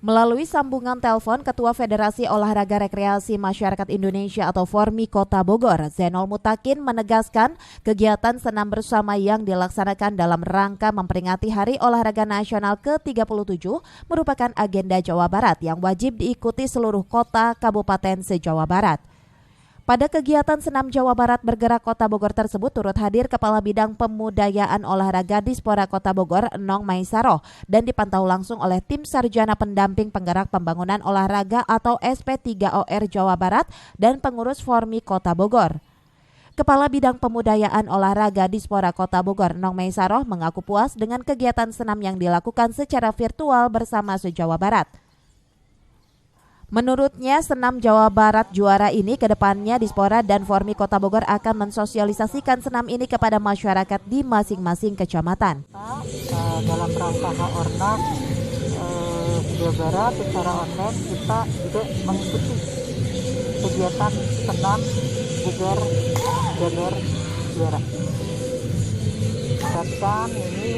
Melalui sambungan telepon, Ketua Federasi Olahraga Rekreasi Masyarakat Indonesia atau Formi Kota Bogor, Zainul Mutakin menegaskan kegiatan senam bersama yang dilaksanakan dalam rangka memperingati Hari Olahraga Nasional ke-37 merupakan agenda Jawa Barat yang wajib diikuti seluruh kota kabupaten se-Jawa Barat. Pada kegiatan Senam Jawa Barat Bergerak Kota Bogor tersebut turut hadir Kepala Bidang Pemudayaan Olahraga Dispora Kota Bogor, Nong Maisaroh, dan dipantau langsung oleh Tim Sarjana Pendamping Penggerak Pembangunan Olahraga atau SP3OR Jawa Barat dan pengurus Formi Kota Bogor. Kepala Bidang Pemudayaan Olahraga Dispora Kota Bogor, Nong Maisaroh, mengaku puas dengan kegiatan senam yang dilakukan secara virtual bersama se-Jawa Barat. Menurutnya, Senam Jawa Barat juara ini kedepannya Dispora dan Formi Kota Bogor akan mensosialisasikan senam ini kepada masyarakat di masing-masing kecamatan. Dalam rangka Haornas Jawa Barat secara online kita juga mengikuti kegiatan senam bugar jabar juara. Bahkan ini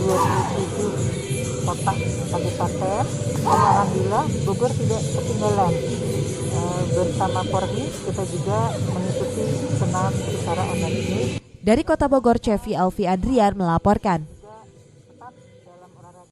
27 kota kabupaten, dan alhamdulillah Bogor tidak ketinggalan. Bersama Formi kita juga mengikuti senam secara online ini. Dari Kota Bogor, Cevi Alfi Adrian melaporkan.